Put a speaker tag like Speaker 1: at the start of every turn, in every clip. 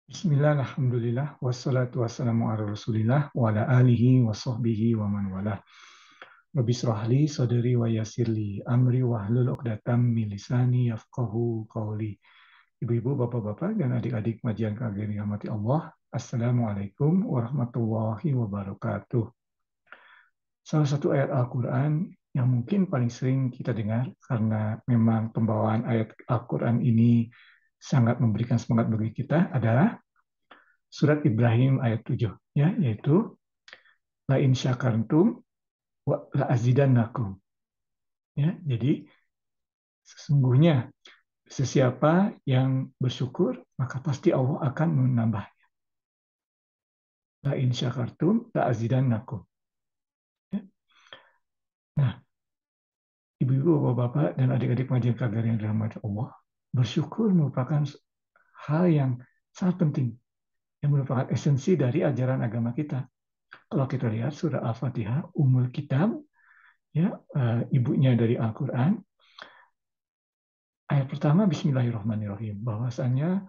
Speaker 1: Bismillah, alhamdulillah, wassalatu wassalamu ala rasulillah, wa ala alihi wa sahbihi wa man walah. Rabbi srahli sadri wa yassirli amri wahlul uqdatam min lisani yafqahu qawli. Ibu-ibu, bapak-bapak, dan adik-adik majian kagem rahmati Allah, Assalamualaikum warahmatullahi wabarakatuh. Salah satu ayat Al-Quran yang mungkin paling sering kita dengar karena memang pembawaan ayat Al-Quran ini sangat memberikan semangat bagi kita adalah surat Ibrahim ayat 7, ya, yaitu la in syakartum wa la azidannakum. Ya, jadi sesungguhnya sesiapa yang bersyukur maka pasti Allah akan menambah. La in syakartum la azidannakum. Ya. Nah, ibu-ibu, bapak-bapak, dan adik-adik pengajian kagar yang dirahmati Allah, bersyukur merupakan hal yang sangat penting, yang merupakan esensi dari ajaran agama kita. Kalau kita lihat surah Al-Fatihah, Ummul Kitab, ya, ibunya dari Al-Quran, ayat pertama Bismillahirrahmanirrahim, bahwasanya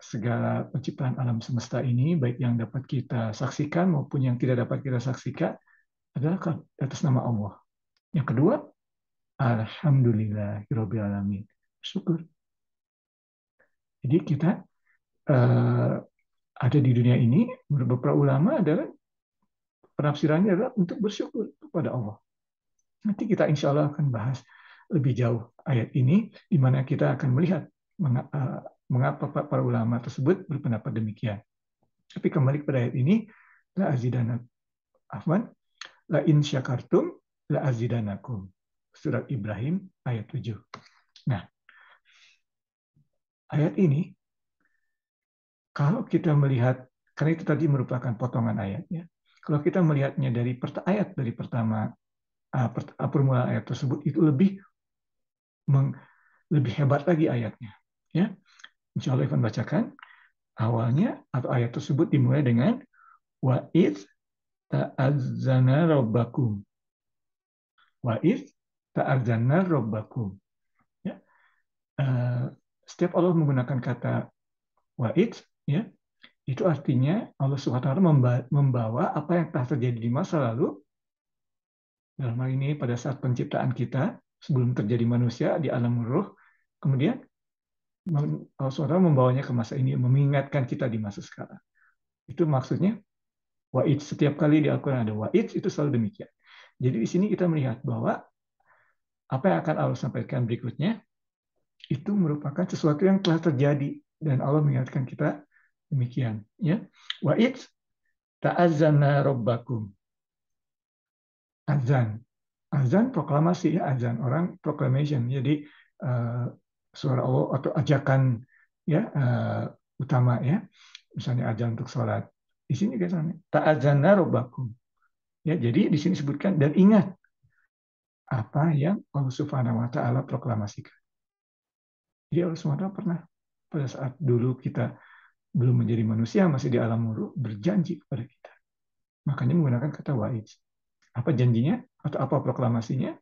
Speaker 1: segala penciptaan alam semesta ini, baik yang dapat kita saksikan maupun yang tidak dapat kita saksikan, adalah atas nama Allah. Yang kedua, Alhamdulillahirabbil alamin. Syukur. Jadi kita ada di dunia ini, menurut beberapa ulama adalah penafsirannya adalah untuk bersyukur kepada Allah. Nanti kita insya Allah akan bahas lebih jauh ayat ini, di mana kita akan melihat mengapa para ulama tersebut berpendapat demikian. Tapi kembali kepada ayat ini, la azidanakum. Afwan, la in syakartum la azidanakum. Surat Ibrahim ayat 7. Nah, ayat ini kalau kita melihat, karena itu tadi merupakan potongan ayatnya. Kalau kita melihatnya dari ayat dari pertama, permulaan ayat tersebut, itu lebih hebat lagi ayatnya. Ya, insya Allah akan bacakan awalnya atau ayat tersebut dimulai dengan wa iz ta'azzana rabbakum. Wa iz ta'azzana rabbakum. Ya. Setiap Allah menggunakan kata wa iz, ya, itu artinya Allah Subhanahu wa taala membawa apa yang telah terjadi di masa lalu, dalam hal ini pada saat penciptaan kita sebelum terjadi manusia di alam ruh, kemudian Allah SWT membawanya ke masa ini, mengingatkan kita di masa sekarang. Itu maksudnya wa'id. Setiap kali di Al-Quran ada wa'id, itu selalu demikian. Jadi di sini kita melihat bahwa apa yang akan Allah sampaikan berikutnya itu merupakan sesuatu yang telah terjadi dan Allah mengingatkan kita demikian. Ya, wa'id ta'azzana rabbakum. Azan, azan proklamasi, ya, azan orang proclamation. Jadi suara Allah atau ajakan, ya, utama, ya, misalnya azan untuk sholat. Di sini katanya ta'adzana rabbakum. Ya, jadi di sini sebutkan dan ingat apa yang Allah Subhanahu wa taala proklamasikan. Jadi Allah Subhanahu wa taala pernah pada saat dulu kita belum menjadi manusia, masih di alam nurul, berjanji kepada kita. Makanya menggunakan kata wa'id. Apa janjinya atau apa proklamasinya?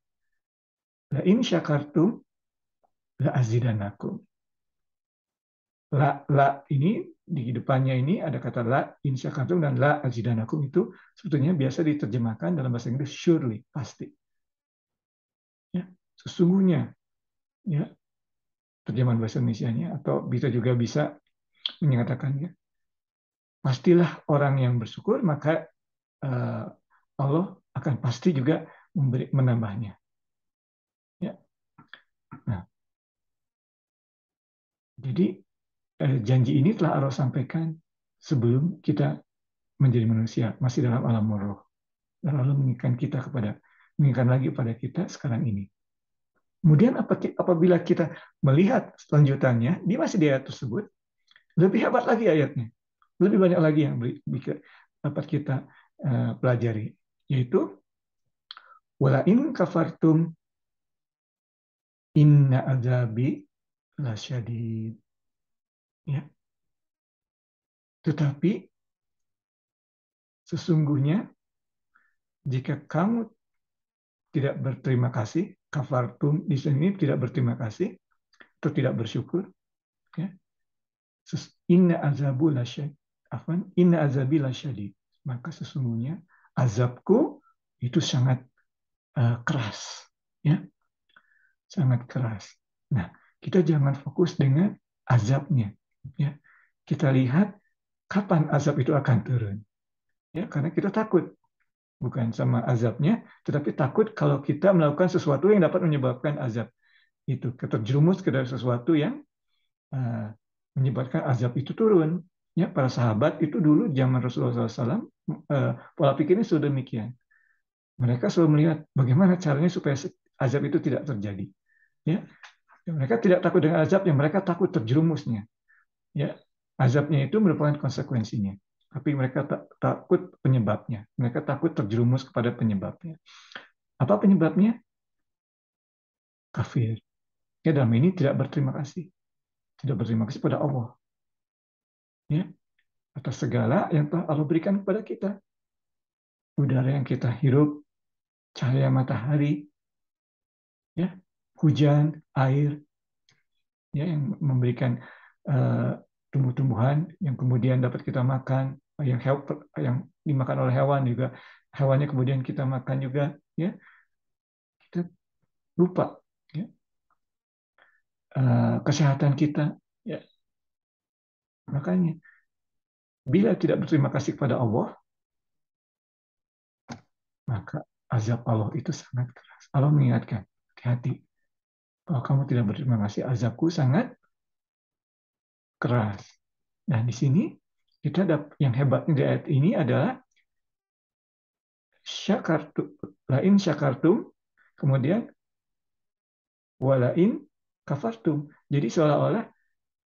Speaker 1: La in syakartum la azidanakum. La ini di depannya ini ada kata la in syakartum dan la azidanakum, itu sebetulnya biasa diterjemahkan dalam bahasa Inggris surely, pasti. Ya, sesungguhnya, ya, terjemahan bahasa Indonesianya, atau juga bisa menyatakannya pastilah orang yang bersyukur maka Allah akan pasti juga menambahnya. Ya. Nah, jadi janji ini telah Allah sampaikan sebelum kita menjadi manusia, masih dalam alam roh. Dan Allah mengingatkan lagi pada kita sekarang ini. Kemudian apabila kita melihat selanjutannya, dia masih di ayat tersebut, lebih hebat lagi ayatnya. Lebih banyak lagi yang dapat kita pelajari. Yaitu, wala in kafartum inna azabi lasyadid. Ya. Tetapi sesungguhnya jika kamu tidak berterima kasih, kafartum di sini tidak berterima kasih atau tidak bersyukur, ya, Inna azabu lasyadid. Inna azabi lasyadid. Maka sesungguhnya azabku itu sangat keras, ya, sangat keras. Nah, kita jangan fokus dengan azabnya, ya. Kita lihat kapan azab itu akan turun, ya, karena kita takut bukan sama azabnya, tetapi takut kalau kita melakukan sesuatu yang dapat menyebabkan azab itu, terjerumus ke dalam sesuatu yang menyebabkan azab itu turun. Ya, para sahabat itu dulu zaman Rasulullah SAW pola pikirnya sudah demikian. Mereka selalu melihat bagaimana caranya supaya azab itu tidak terjadi. Ya, mereka tidak takut dengan azabnya, mereka takut terjerumusnya. Ya, azabnya itu merupakan konsekuensinya, tapi mereka takut penyebabnya. Mereka takut terjerumus kepada penyebabnya. Apa penyebabnya? Kafir. Ya, dalam ini tidak berterima kasih. Tidak berterima kasih pada Allah. Ya, atas segala yang telah Allah berikan kepada kita. Udara yang kita hirup, cahaya matahari, ya, hujan, air, ya, yang memberikan tumbuh-tumbuhan yang kemudian dapat kita makan, yang dimakan oleh hewan juga, hewannya kemudian kita makan juga, ya, kita lupa, ya, kesehatan kita, ya. Makanya bila tidak berterima kasih kepada Allah, maka azab Allah itu sangat keras. Allah mengingatkan, hati-hati, kalau kamu tidak berterima kasih, azabku sangat keras. Nah, di sini kita yang hebatnya di ayat ini adalah syakartum, lain syakartum, kemudian walain kafartum. Jadi seolah-olah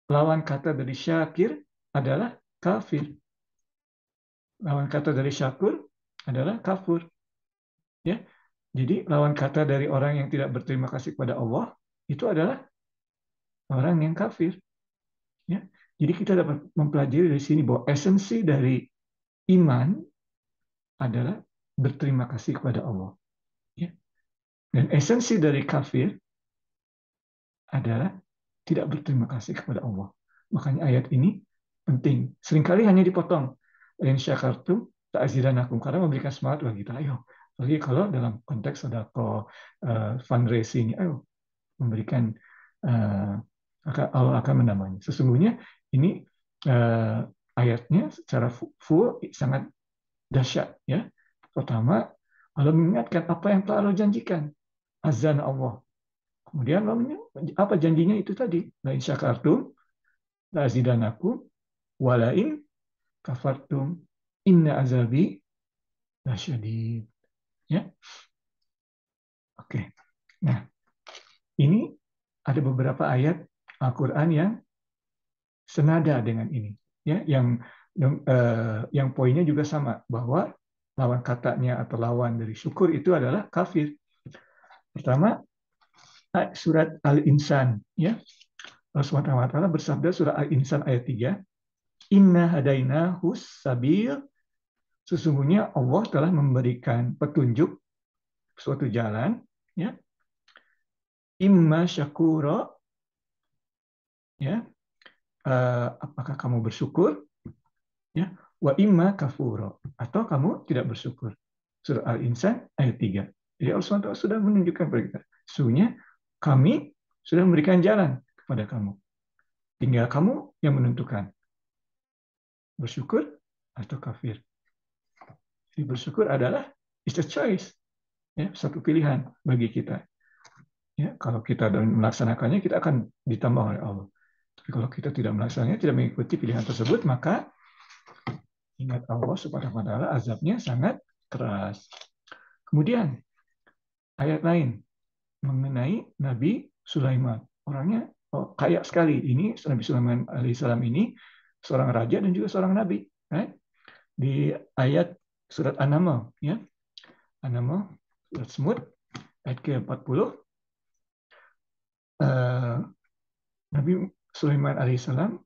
Speaker 1: lawan kata dari syakir adalah kafir. Lawan kata dari syakur adalah kafur. Ya. Jadi lawan kata dari orang yang tidak berterima kasih kepada Allah itu adalah orang yang kafir. Ya. Jadi kita dapat mempelajari dari sini bahwa esensi dari iman adalah berterima kasih kepada Allah. Ya. Dan esensi dari kafir adalah tidak berterima kasih kepada Allah. Makanya ayat ini penting. Seringkali hanya dipotong. In syakartum ta'zidanakum, karena memberikan semangat bagi kita. Ayo, lagi kalau dalam konteks sedekah, fundraising, ayo memberikan, Allah akan menambahnya. Sesungguhnya ini ayatnya secara full sangat dahsyat, ya. Pertama, Allah mengingatkan apa yang telah Allah janjikan. Azan Allah. Kemudian apa janjinya itu tadi? Lain syakartum la'azidanakum walain kafartum inna azabi lasyadid. Ya. Oke. Nah, ini ada beberapa ayat Al-Qur'an yang senada dengan ini, ya, yang poinnya juga sama, bahwa lawan katanya atau lawan dari syukur itu adalah kafir. Pertama, surat Al-Insan, ya. Allah Subhanahu wa taala bersabda surat Al-Insan ayat 3, Inna hadaina hus sabil, sesungguhnya Allah telah memberikan petunjuk suatu jalan, ya. Imma syakura, ya, apakah kamu bersyukur, ya, wa imma kafuro, atau kamu tidak bersyukur. Surah Al-Insan ayat 3. Jadi Allah SWT sudah menunjukkan kepada kita, sesungguhnya kami sudah memberikan jalan kepada kamu. Tinggal kamu yang menentukan bersyukur atau kafir. Jadi bersyukur adalah it's a choice, ya, satu pilihan bagi kita. Ya, kalau kita melaksanakannya, kita akan ditambah oleh Allah. Tapi kalau kita tidak melaksanakannya, tidak mengikuti pilihan tersebut, maka ingat Allah Subhanahu wa taala azabnya sangat keras. Kemudian ayat lain mengenai Nabi Sulaiman. Orangnya kaya sekali. Ini Nabi Sulaiman alaihissalam ini seorang raja dan juga seorang nabi. Di ayat surat An-Naml, ya. An-Naml, surat Semut, ayat ke-40. Nabi Sulaiman alaihissalam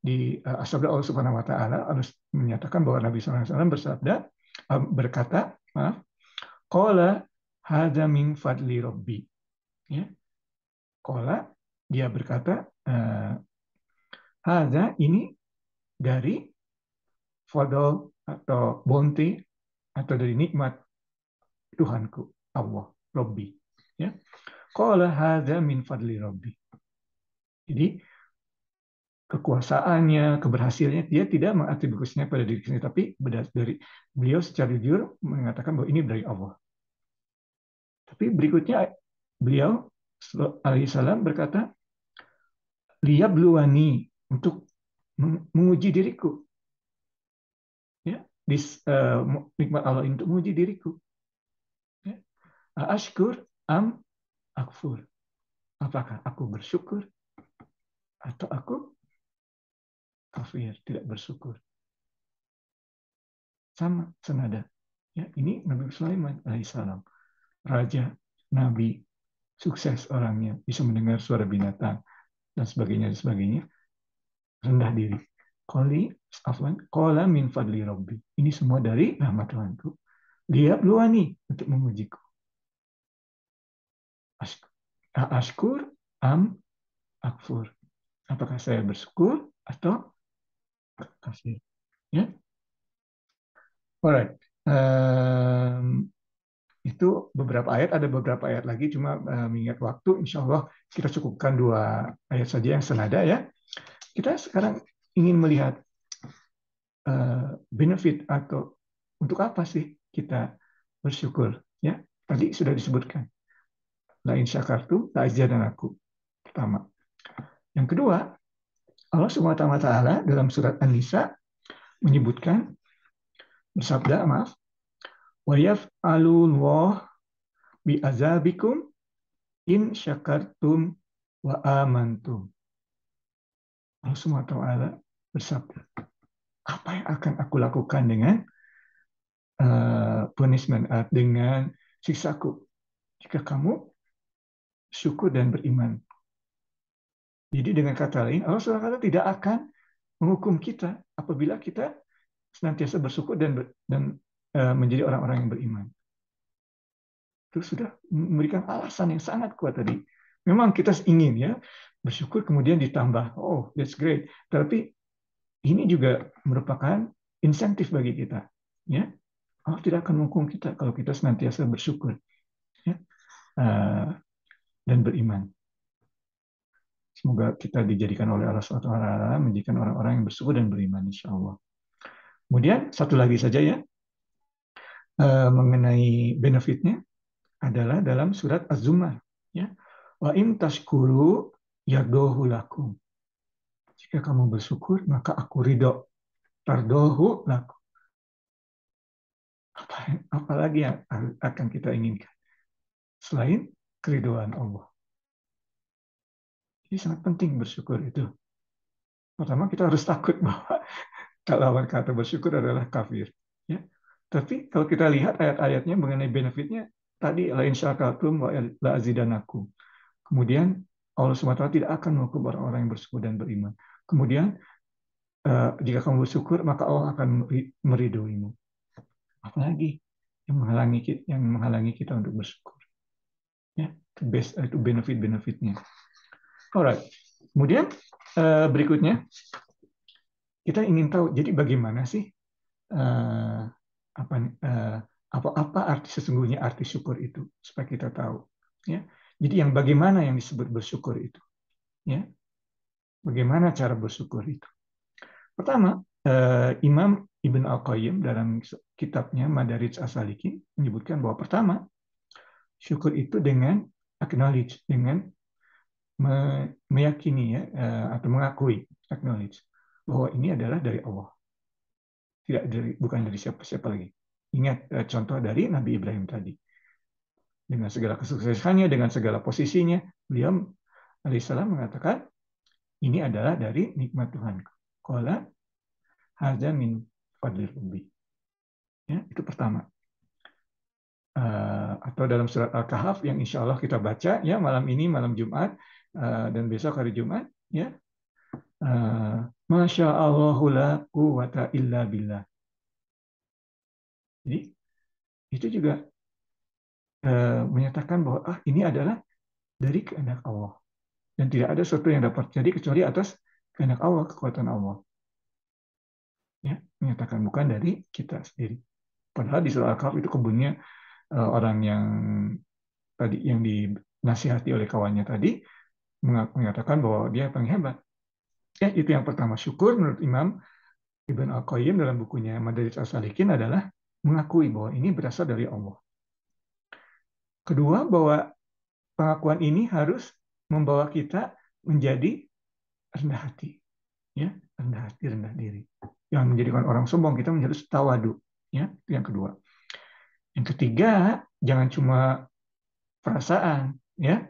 Speaker 1: di sabda Allah Subhanahu wa taala harus menyatakan bahwa Nabi sallallahu alaihi wasallam berkata, qala hadza min fadli rabbi. Ya. Qala, dia berkata, Hadza ini dari fadl atau bounty atau dari nikmat Tuhanku, Allah, Rabbi. Ya. Qala hadza min fadli Rabbi. Jadi kekuasaannya, keberhasilannya, dia tidak mengatribusinya pada diri sendiri, tapi dari beliau secara jujur mengatakan bahwa ini dari Allah. Tapi berikutnya beliau alaihissalam berkata, liyabluwani, untuk menguji diriku. Ya, nikmat Allah untuk menguji diriku. Ya. Ashkur am akfur. Apakah aku bersyukur atau aku kafir, tidak bersyukur. Sama, senada. Ya, ini Nabi Sulaiman alaihissalam, raja, nabi, sukses orangnya, bisa mendengar suara binatang dan sebagainya, rendah diri. Qala min fadli Rabbi. Ini semua dari rahmat Tuhanku. Dia luani untuk mengujiku. Ashkur am akfur. Apakah saya bersyukur atau kafir? Ya. Alright. Itu beberapa ayat, ada beberapa ayat lagi, cuma mengingat waktu, insya Allah kita cukupkan 2 ayat saja yang senada ya. Kita sekarang ingin melihat benefit atau untuk apa sih kita bersyukur. Ya, tadi sudah disebutkan. La in syakartum la azidannakum. Pertama. Yang kedua, Allah Subhanahu wa taala dalam surat An-Nisa menyebutkan, bersabda, wa yaf'alullah bi azabikum in syakartum wa amantum. Allah Subhanahu wa taala bersabda, apa yang akan aku lakukan dengan punishment, dengan siksaku jika kamu syukur dan beriman. Jadi dengan kata lain, Allah SWT tidak akan menghukum kita apabila kita senantiasa bersyukur dan menjadi orang-orang yang beriman. Itu sudah memberikan alasan yang sangat kuat tadi. Memang kita ingin ya bersyukur kemudian ditambah, oh that's great. Tapi ini juga merupakan insentif bagi kita. Ya, Allah tidak akan menghukum kita kalau kita senantiasa bersyukur, ya, dan beriman. Semoga kita dijadikan oleh Allah SWT menjadikan orang-orang yang bersyukur dan beriman, insya Allah. Kemudian satu lagi saja ya, mengenai benefitnya adalah dalam surat Az-Zumar. Ya. Wa in tashkuru yardohu lakum. Jika kamu bersyukur, maka aku ridho. Tardohu lakum. Apalagi yang akan kita inginkan selain keridoan Allah. Jadi sangat penting bersyukur itu. Pertama kita harus takut bahwa lawan kata bersyukur adalah kafir. Ya. Tapi kalau kita lihat ayat-ayatnya mengenai benefitnya, tadi lain syakartum wa la azidannakum. Kemudian Allah SWT tidak akan menghukum orang-orang yang bersyukur dan beriman. Kemudian jika kamu bersyukur, maka Allah akan meridhoimu. Apalagi yang menghalangi kita untuk bersyukur. Ya, itu benefit-benefitnya. Alright. Kemudian berikutnya kita ingin tahu, jadi bagaimana sih apa arti sesungguhnya arti syukur itu, supaya kita tahu. Ya. Jadi bagaimana yang disebut bersyukur itu? Ya. Bagaimana cara bersyukur itu? Pertama, Imam Ibn Al-Qayyim dalam kitabnya Madarij As-Salikin menyebutkan bahwa pertama, syukur itu dengan acknowledge, dengan meyakini ya, atau mengakui, acknowledge bahwa ini adalah dari Allah, bukan dari siapa-siapa lagi. Ingat contoh dari Nabi Ibrahim tadi, dengan segala kesuksesannya, dengan segala posisinya, beliau alaihissalam mengatakan ini adalah dari nikmat Tuhanku. Qala hadza min fadli Rabbi. Ya, itu pertama. Atau dalam surat Al-Kahf yang insya Allah kita baca ya malam ini, malam Jumat, dan besok hari Jumat, ya. Masya Allahu la quwata illa billah. Jadi itu juga menyatakan bahwa ini adalah dari kehendak Allah dan tidak ada sesuatu yang dapat terjadi kecuali atas kehendak Allah, kekuatan Allah. Ya, menyatakan bukan dari kita sendiri. Padahal di surah Al-Kahf itu kebunnya orang yang tadi yang dinasihati oleh kawannya tadi mengatakan bahwa dia paling hebat. Ya, itu yang pertama. Syukur menurut Imam Ibn Al-Qayyim dalam bukunya Madarij As-Salikin adalah mengakui bahwa ini berasal dari Allah. Kedua, bahwa pengakuan ini harus membawa kita menjadi rendah hati, ya, rendah hati, rendah diri. Yang menjadikan orang sombong kita menjadi tawadu, ya, itu yang kedua. Yang ketiga, jangan cuma perasaan, ya,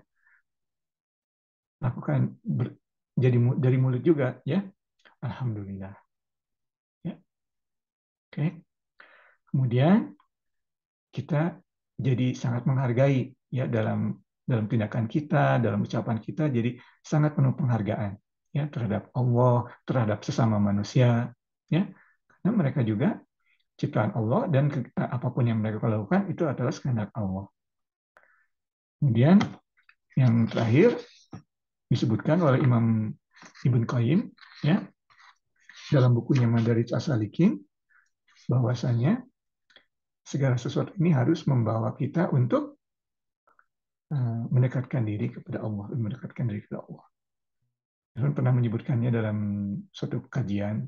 Speaker 1: lakukan jadi dari mulut juga, ya. Alhamdulillah. Ya. Oke. Kemudian kita jadi sangat menghargai, ya, dalam tindakan kita, dalam ucapan kita, jadi sangat penuh penghargaan, ya, terhadap Allah, terhadap sesama manusia, ya, karena mereka juga ciptaan Allah dan apapun yang mereka lakukan itu adalah kehendak Allah. Kemudian yang terakhir disebutkan oleh Imam Ibn Qayyim, ya, dalam bukunya Madarij As-Salikin, bahwasanya segala sesuatu ini harus membawa kita untuk mendekatkan diri kepada Allah, mendekatkan diri kepada Allah. Saya pernah menyebutkannya dalam suatu kajian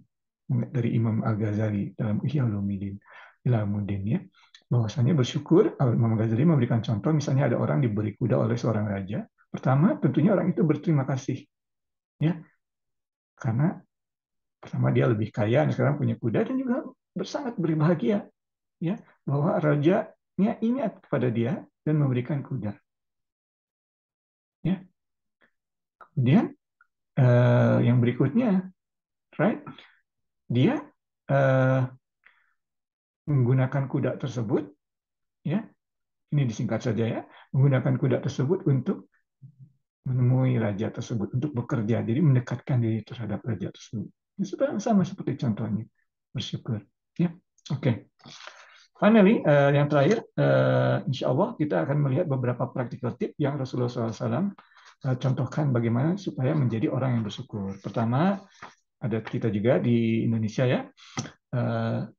Speaker 1: dari Imam Al-Ghazali dalam Ihya Ulumuddin, ya, bahwasanya bersyukur. Imam Al-Ghazali memberikan contoh, misalnya ada orang diberi kuda oleh seorang raja. Pertama, tentunya orang itu berterima kasih, ya, karena pertama dia lebih kaya, sekarang punya kuda, dan juga sangat berbahagia, ya, bahwa rajanya ingat kepada dia dan memberikan kuda. Ya. Kemudian yang berikutnya, right? Dia menggunakan kuda tersebut, ya, ini disingkat saja, ya, menggunakan kuda tersebut untuk menemui raja tersebut, untuk bekerja, jadi mendekatkan diri terhadap raja tersebut. Ini sama seperti contohnya, bersyukur. Ya, oke. Finally, yang terakhir, insya Allah kita akan melihat beberapa practical tip yang Rasulullah SAW contohkan bagaimana supaya menjadi orang yang bersyukur. Pertama, ada kita juga di Indonesia, ya,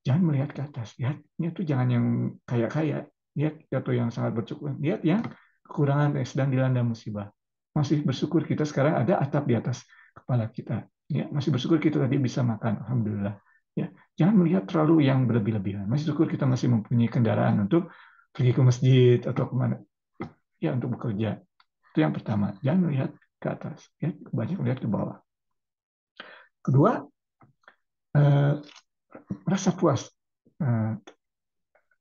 Speaker 1: jangan melihat ke atas, lihatnya tuh jangan yang kaya-kaya, lihat atau yang sangat bersyukur, lihat yang kekurangan, yang sedang dilanda musibah. Masih bersyukur kita sekarang ada atap di atas kepala kita, ya, masih bersyukur kita tadi bisa makan, alhamdulillah, ya. Jangan melihat terlalu yang berlebih-lebihan. Masih syukur kita masih mempunyai kendaraan untuk pergi ke masjid atau kemana, ya, untuk bekerja. Itu yang pertama, jangan melihat ke atas, ya, banyak melihat ke bawah. Kedua, rasa puas,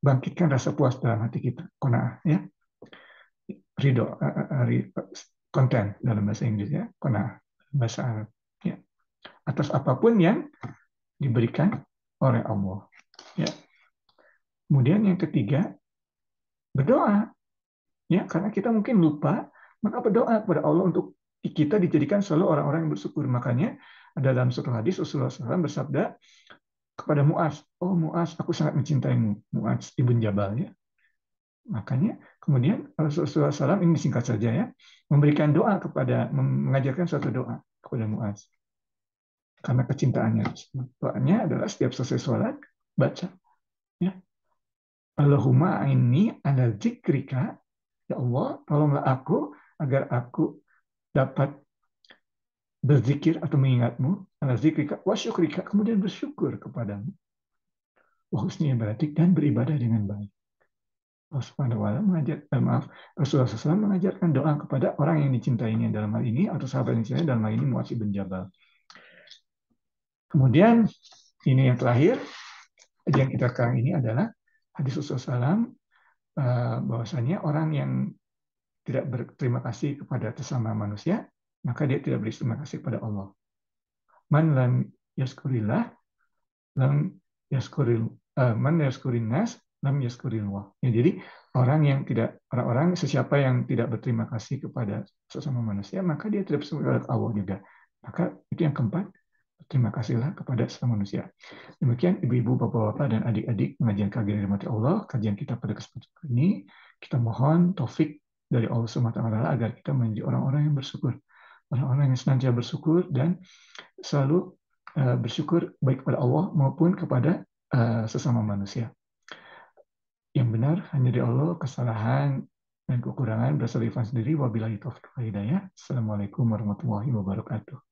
Speaker 1: bangkitkan rasa puas dalam hati kita, qanaah, ya, ridho, konten dalam bahasa Inggris, ya, qanaah bahasa Arab, ya, atas apapun yang diberikan oleh Allah, ya. Kemudian yang ketiga, berdoa, ya, karena kita mungkin lupa, maka berdoa kepada Allah untuk kita dijadikan selalu orang-orang yang bersyukur. Makanya ada dalam suatu hadis Rasulullah SAW bersabda kepada Muaz, oh Muaz, aku sangat mencintaimu, Muaz ibn Jabal, ya. Makanya kemudian Rasulullah SAW, ini singkat saja, ya, memberikan doa mengajarkan suatu doa kepada Muaz karena kecintaannya. Doanya adalah setiap selesai sholat baca, ya, Allahumma inni ala zikrika, ya Allah, tolonglah aku agar aku dapat berzikir atau mengingatmu, ala zikrika wa syukrika, kemudian bersyukur kepadamu, wa husni ibadatik, dan beribadah dengan baik. Allah Subhanahu wa taala Rasulullah SAW mengajarkan doa kepada orang yang dicintainya dalam hal ini, atau sahabat yang dicintainya dalam hal ini Muaz bin Jabal. Kemudian ini yang terakhir yang kita sekarang ini adalah hadis Rasulullah SAW, bahwasanya orang yang tidak berterima kasih kepada sesama manusia, maka dia tidak berterima kasih kepada Allah. Man lam yaskurillah lam yaskuril man yaskurin nas lam yaskurillah. Ya, jadi orang-orang sesiapa yang tidak berterima kasih kepada sesama manusia, maka dia tidak bersyukur kepada Allah juga. Maka itu yang keempat, terima kasihlah kepada sesama manusia. Demikian ibu-ibu, bapak-bapak, dan adik-adik pengajian KG yang dirahmati Allah, kajian kita pada kesempatan ini, kita mohon taufik dari Allah SWT agar kita menjadi orang-orang yang bersyukur. orang-orang yang senantiasa bersyukur dan selalu bersyukur baik kepada Allah maupun kepada sesama manusia. Yang benar hanya dari Allah, kesalahan dan kekurangan berasal dari Ivan sendiri. Wabillahi taufiq wal hidayah. Assalamualaikum warahmatullahi wabarakatuh.